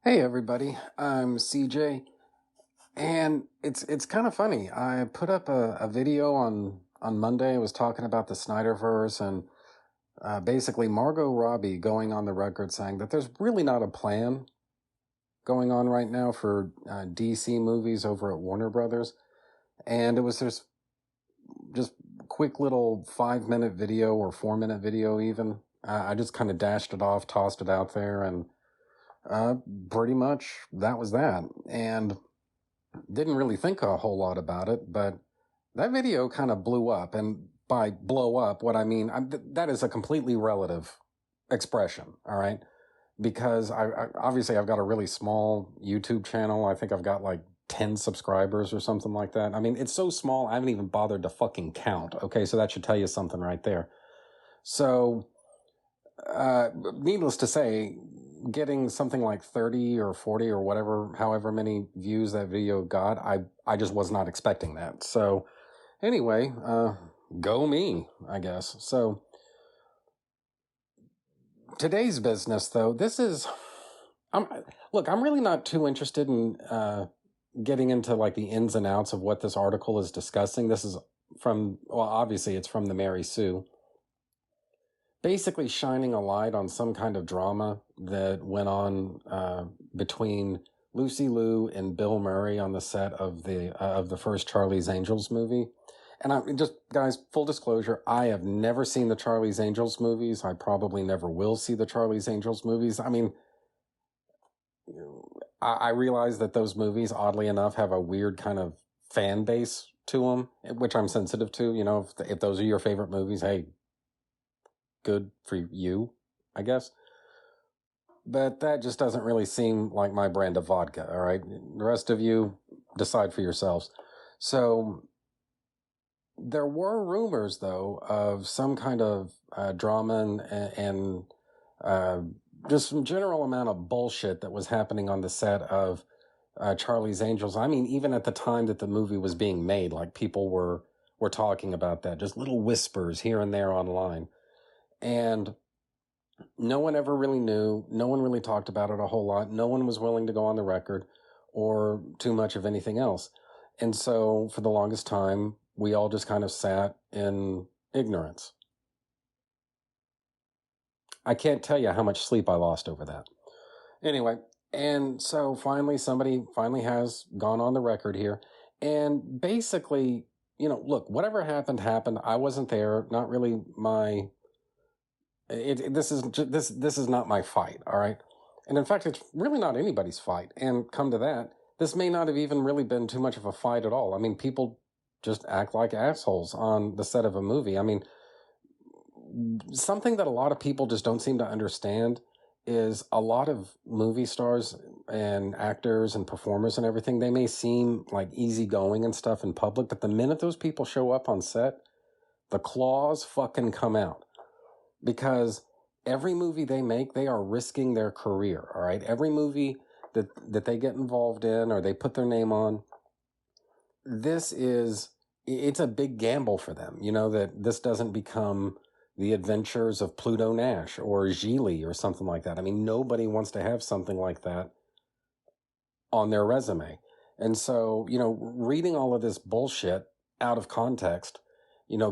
Hey everybody, I'm CJ, and it's kind of funny. I put up a video on Monday. I was talking about the Snyderverse and basically Margot Robbie going on the record saying that there's really not a plan going on right now for DC movies over at Warner Brothers, and it was just quick little 5 minute video or 4 minute video even. I just kind of dashed it off, tossed it out there, and uh, pretty much that was that. And didn't really think a whole lot about it, but that video kind of blew up. And by blow up, what I mean, that is a completely relative expression, all right? Because obviously I've got a really small YouTube channel. I think I've got like 10 subscribers or something like that. I mean, it's so small, I haven't even bothered to fucking count. Okay, so that should tell you something right there. So, needless to say, getting something like 30 or 40 or whatever, however many views that video got, I just was not expecting that. So anyway, go me, I guess. So today's business, though, this is, I'm look, I'm really not too interested in getting into like the ins and outs of what this article is discussing. This is from, well, obviously it's from the Mary Sue, basically shining a light on some kind of drama that went on between Lucy Liu and Bill Murray on the set of the first Charlie's Angels movie. And I'm just, guys, full disclosure, I have never seen the Charlie's Angels movies. I probably never will see the Charlie's Angels movies. I mean, I realize that those movies, oddly enough, have a weird kind of fan base to them, which I'm sensitive to. You know, if those are your favorite movies, hey, good for you, I guess. But that just doesn't really seem like my brand of vodka, all right? The rest of you decide for yourselves. So there were rumors, though, of some kind of drama and uh, just some general amount of bullshit that was happening on the set of Charlie's Angels. I mean, even at the time that the movie was being made, like people were talking about that, just little whispers here and there online. And no one ever really knew. No one really talked about it a whole lot. No one was willing to go on the record or too much of anything else. And so for the longest time, we all just kind of sat in ignorance. I can't tell you how much sleep I lost over that. Anyway, and so finally, somebody finally has gone on the record here. And basically, look, whatever happened, happened. I wasn't there. Not really my this is not my fight, all right? And in fact, it's really not anybody's fight. And come to that, this may not have even really been too much of a fight at all. I mean, people just act like assholes on the set of a movie. I mean, something that a lot of people just don't seem to understand is a lot of movie stars and actors and performers and everything, they may seem like easygoing and stuff in public, but the minute those people show up on set, the claws fucking come out, because every movie they make, they are risking their career. All right, every movie that they get involved in or they put their name on, it's a big gamble for them. You know, that this doesn't become the adventures of Pluto Nash or Geely or something like that. I mean, nobody wants to have something like that on their resume. And so, reading all of this bullshit out of context,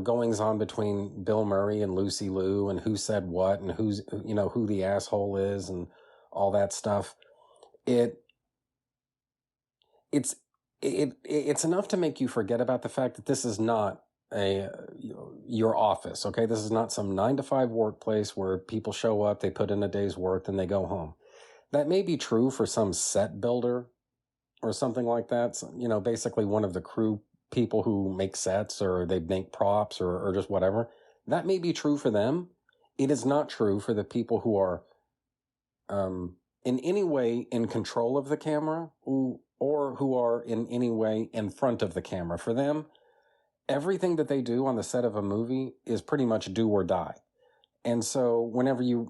goings on between Bill Murray and Lucy Liu and who said what and who the asshole is and all that stuff. It it's it's enough to make you forget about the fact that this is not your office. Okay, this is not some 9 to 5 workplace where people show up, they put in a day's work, then they go home. That may be true for some set builder or something like that. So, basically one of the crew people who make sets or they make props or just whatever. That may be true for them. It is not true for the people who are in any way in control of the camera or who are in any way in front of the camera. For them, everything that they do on the set of a movie is pretty much do or die. And so whenever you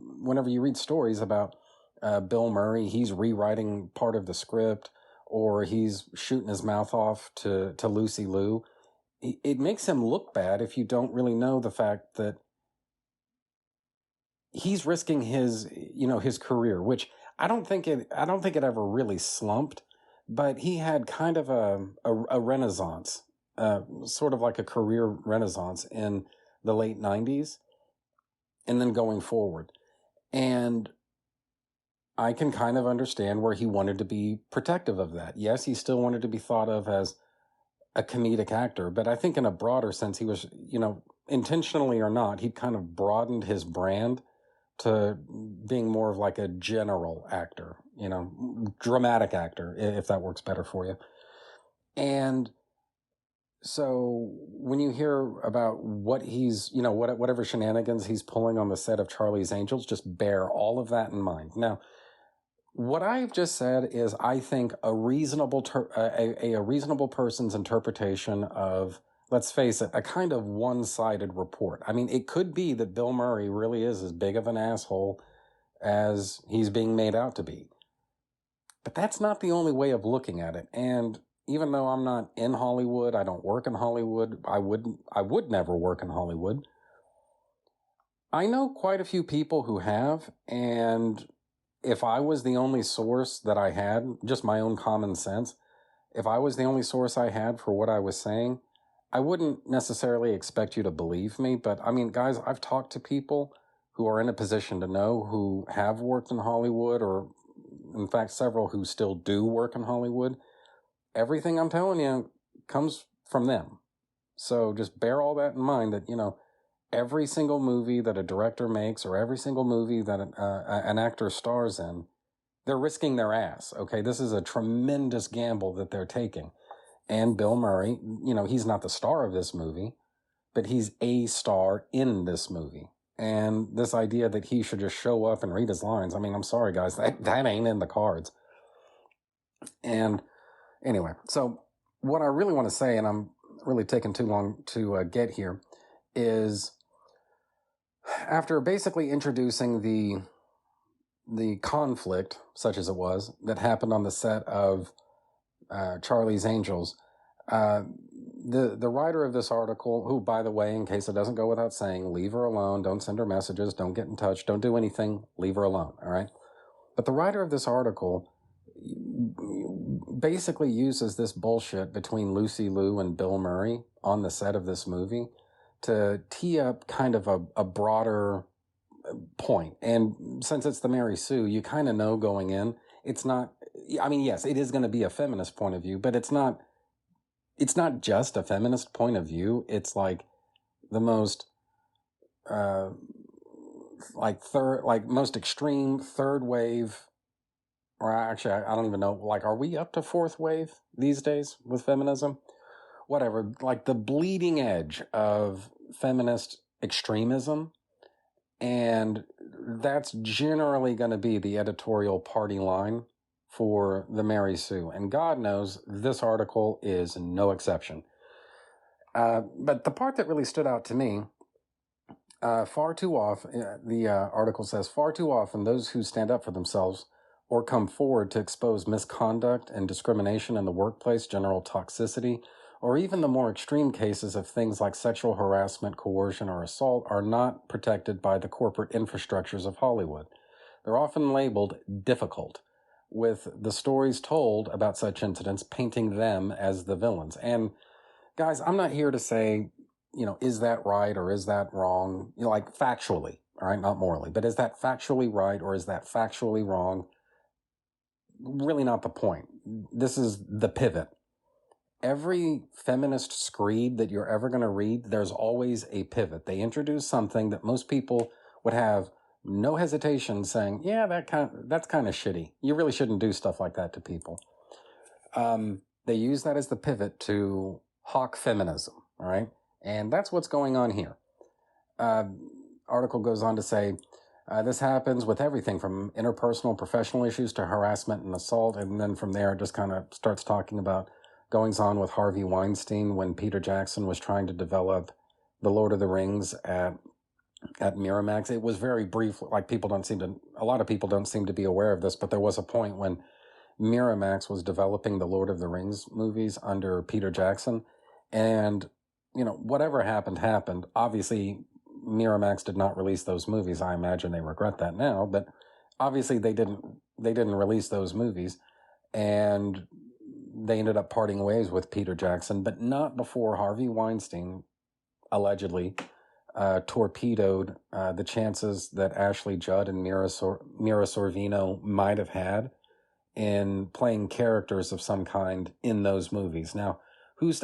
read stories about Bill Murray, he's rewriting part of the script or he's shooting his mouth off to Lucy Liu, it makes him look bad if you don't really know the fact that he's risking his career, which I don't think it ever really slumped, but he had kind of a renaissance, sort of like a career renaissance in the late '90s, and then going forward. And I can kind of understand where he wanted to be protective of that. Yes, he still wanted to be thought of as a comedic actor, but I think in a broader sense, he was, intentionally or not, he'd kind of broadened his brand to being more of like a general actor, dramatic actor, if that works better for you. And so when you hear about what he's, whatever shenanigans he's pulling on the set of Charlie's Angels, just bear all of that in mind. Now, what I've just said is, I think a reasonable a reasonable person's interpretation of, let's face it, a kind of one-sided report. I mean, it could be that Bill Murray really is as big of an asshole as he's being made out to be. But that's not the only way of looking at it. And even though I'm not in Hollywood, I don't work in Hollywood, I would never work in Hollywood. I know quite a few people who have, and if I was the only source that I had, just my own common sense, if I was the only source I had for what I was saying, I wouldn't necessarily expect you to believe me. But I mean, guys, I've talked to people who are in a position to know, who have worked in Hollywood, or in fact, several who still do work in Hollywood. Everything I'm telling you comes from them. So just bear all that in mind, that, every single movie that a director makes, or every single movie that an actor stars in, they're risking their ass. Okay, this is a tremendous gamble that they're taking. And Bill Murray, he's not the star of this movie, but he's a star in this movie. And this idea that he should just show up and read his lines, I mean, I'm sorry, guys, that ain't in the cards. And anyway, so what I really want to say, and I'm really taking too long to get here, is after basically introducing the conflict, such as it was, that happened on the set of Charlie's Angels, the writer of this article, who, by the way, in case it doesn't go without saying, leave her alone, don't send her messages, don't get in touch, don't do anything, leave her alone, all right? But the writer of this article basically uses this bullshit between Lucy Liu and Bill Murray on the set of this movie to tee up kind of a broader point. And since it's the Mary Sue, you kind of know going in, it's not, I mean, yes, it is going to be a feminist point of view, but it's not just a feminist point of view. It's like the most, most extreme third wave, or actually, I don't even know, like, are we up to fourth wave these days with feminism? Whatever, like the bleeding edge of feminist extremism. And that's generally going to be the editorial party line for the Mary Sue. And God knows this article is no exception. But the part that really stood out to me, far too often, the article says, far too often those who stand up for themselves or come forward to expose misconduct and discrimination in the workplace, general toxicity, or even the more extreme cases of things like sexual harassment, coercion, or assault are not protected by the corporate infrastructures of Hollywood. They're often labeled difficult, with the stories told about such incidents painting them as the villains. And guys, I'm not here to say, is that right or is that wrong? Like factually, all right, not morally, but is that factually right or is that factually wrong? Really not the point. This is the pivot. Every feminist screed that you're ever going to read, there's always a pivot. They introduce something that most people would have no hesitation saying, yeah, that's kind of shitty. You really shouldn't do stuff like that to people. They use that as the pivot to hawk feminism, all right? And that's what's going on here. Article goes on to say, this happens with everything from interpersonal professional issues to harassment and assault. And then from there, it just kind of starts talking about goings on with Harvey Weinstein when Peter Jackson was trying to develop The Lord of the Rings at Miramax. It was very brief, like a lot of people don't seem to be aware of this, but there was a point when Miramax was developing the Lord of the Rings movies under Peter Jackson. And, whatever happened. Obviously, Miramax did not release those movies. I imagine they regret that now, but obviously they didn't release those movies, and they ended up parting ways with Peter Jackson, but not before Harvey Weinstein allegedly torpedoed the chances that Ashley Judd and Mira Sorvino might have had in playing characters of some kind in those movies. Now,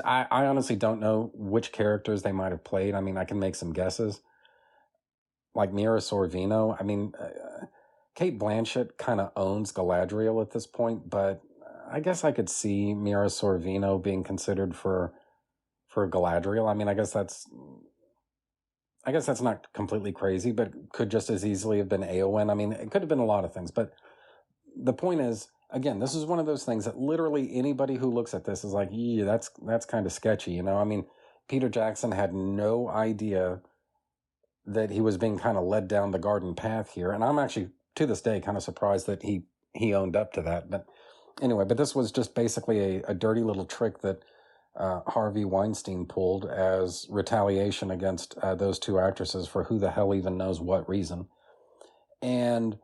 I honestly don't know which characters they might have played. I mean, I can make some guesses. Like Mira Sorvino, I mean, Kate Blanchett kind of owns Galadriel at this point, but I guess I could see Mira Sorvino being considered for Galadriel. I mean, I guess that's not completely crazy, but could just as easily have been Eowyn. I mean, it could have been a lot of things, but the point is, again, this is one of those things that literally anybody who looks at this is like, yeah, that's kind of sketchy, you know? I mean, Peter Jackson had no idea that he was being kind of led down the garden path here, and I'm actually to this day kind of surprised that he owned up to that. But anyway, but this was just basically a dirty little trick that Harvey Weinstein pulled as retaliation against those two actresses for who the hell even knows what reason. And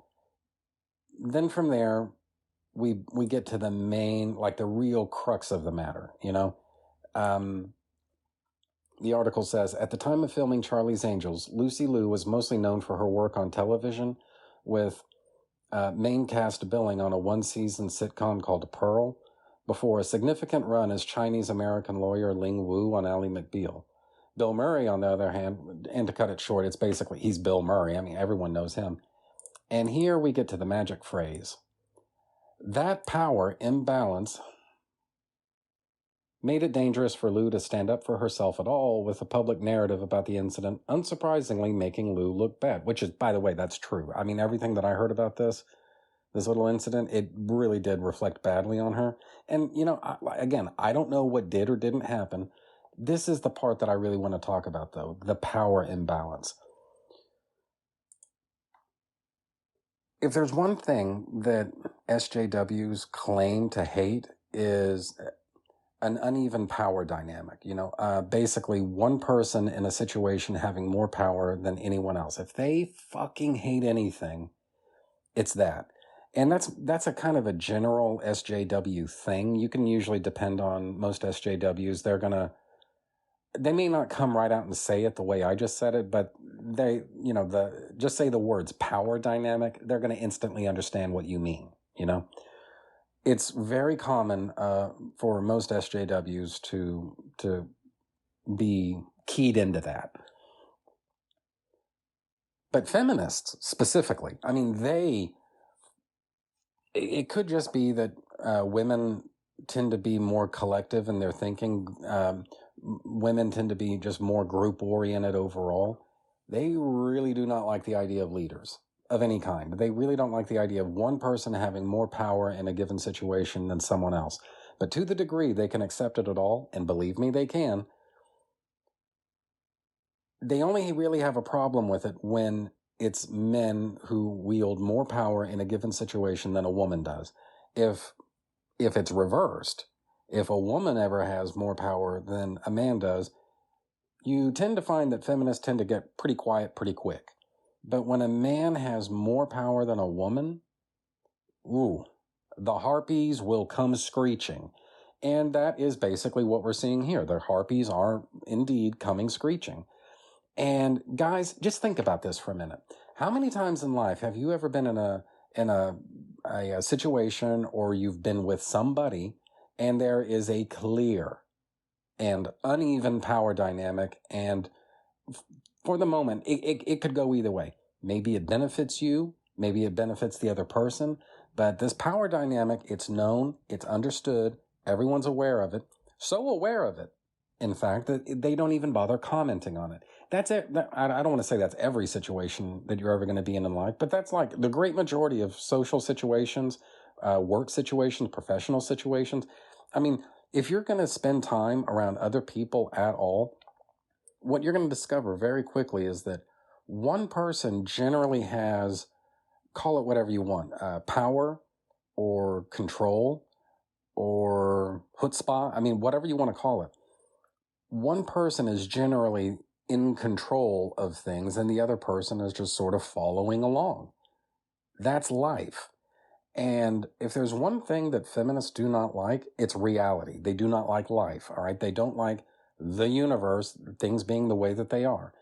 then from there, we get to the main, like the real crux of the matter, you know? The article says, at the time of filming Charlie's Angels, Lucy Liu was mostly known for her work on television with main cast billing on a one-season sitcom called Pearl, before a significant run as Chinese-American lawyer Ling Wu on Ally McBeal. Bill Murray, on the other hand, and to cut it short, it's basically, he's Bill Murray. I mean, everyone knows him. And here we get to the magic phrase. That power imbalance made it dangerous for Liu to stand up for herself at all, with a public narrative about the incident unsurprisingly making Liu look bad, which is, by the way, that's true. I mean, everything that I heard about this little incident, it really did reflect badly on her. And, you know, again, I don't know what did or didn't happen. This is the part that I really want to talk about, though, the power imbalance. If there's one thing that SJWs claim to hate is an uneven power dynamic, you know, basically one person in a situation having more power than anyone else. If they fucking hate anything, it's that. And that's a kind of a general SJW thing. You can usually depend on most SJWs. They may not come right out and say it the way I just said it, but they, you know, just say the words power dynamic, they're going to instantly understand what you mean, you know? It's very common for most SJWs to be keyed into that. But feminists specifically, I mean, it could just be that women tend to be more collective in their thinking. Women tend to be just more group oriented overall. They really do not like the idea of leaders of any kind. They really don't like the idea of one person having more power in a given situation than someone else. But to the degree they can accept it at all, and believe me, they can, they only really have a problem with it when it's men who wield more power in a given situation than a woman does. If it's reversed, if a woman ever has more power than a man does, you tend to find that feminists tend to get pretty quiet pretty quick. But when a man has more power than a woman, ooh, the harpies will come screeching. And that is basically what we're seeing here. The harpies are indeed coming screeching. And guys, just think about this for a minute. How many times in life have you ever been in a situation, or you've been with somebody, and there is a clear and uneven power dynamic, and for the moment, it could go either way. Maybe it benefits you, maybe it benefits the other person, but this power dynamic, it's known, it's understood, everyone's aware of it, so aware of it, in fact, that they don't even bother commenting on it. That's it. I don't want to say that's every situation that you're ever going to be in life, but that's like the great majority of social situations, work situations, professional situations. I mean, if you're going to spend time around other people at all, what you're going to discover very quickly is that one person generally has, call it whatever you want, power or control or chutzpah. I mean, whatever you want to call it. One person is generally in control of things, and the other person is just sort of following along. That's life. And if there's one thing that feminists do not like, it's reality. They do not like life, all right? They don't like the universe, things being the way that they are.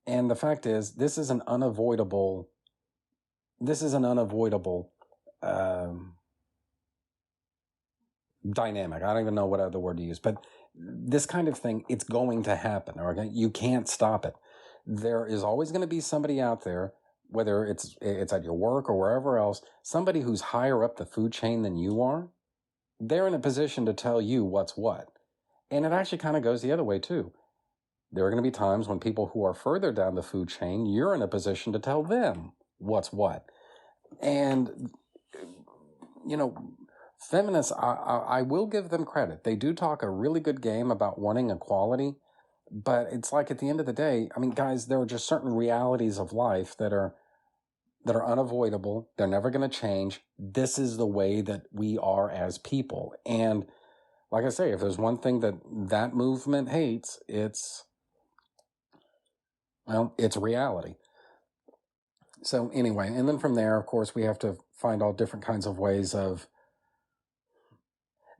And the fact is, this is an unavoidable um, dynamic. I don't even know what other word to use, but this kind of thing, it's going to happen. Okay, you can't stop it. There is always going to be somebody out there, whether it's at your work or wherever else, somebody who's higher up the food chain than you are. They're in a position to tell you what's what, and it actually kind of goes the other way too. There are going to be times when people who are further down the food chain, you're in a position to tell them what's what. And you know, feminists, I will give them credit. They do talk a really good game about wanting equality, but it's like at the end of the day, I mean, guys, there are just certain realities of life that are unavoidable. They're never going to change. This is the way that we are as people. And like I say, if there's one thing that movement hates, it's reality. So anyway, and then from there, of course, we have to find all different kinds of ways of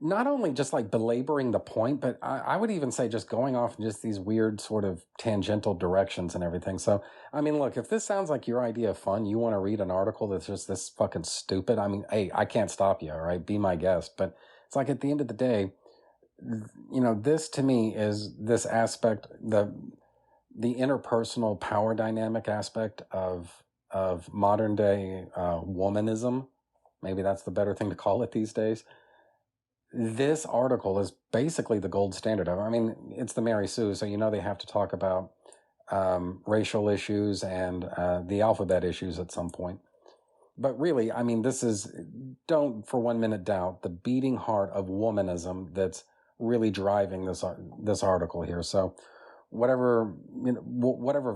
not only just like belaboring the point, but I would even say just going off in just these weird sort of tangential directions and everything. So, I mean, look, if this sounds like your idea of fun, you want to read an article that's just this fucking stupid, I mean, hey, I can't stop you, all right? Be my guest. But it's like at the end of the day, this to me is this aspect, the interpersonal power dynamic aspect of modern day womanism. Maybe that's the better thing to call it these days. This article is basically the gold standard of it. I mean, it's the Mary Sue, so they have to talk about racial issues and the alphabet issues at some point. But really, I mean, don't for 1 minute doubt the beating heart of womanism that's really driving this article here. So whatever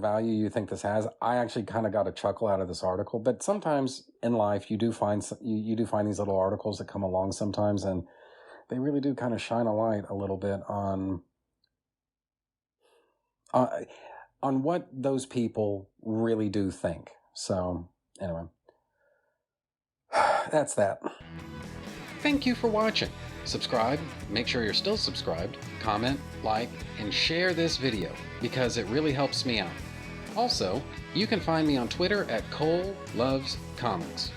value you think this has, I actually kind of got a chuckle out of this article. But sometimes in life, you do find these little articles that come along sometimes, and they really do kind of shine a light a little bit on what those people really do think. So anyway, that's that. Thank you for watching. Subscribe, make sure you're still subscribed, comment, like, and share this video because it really helps me out. Also, you can find me on Twitter at Cole Loves Comics.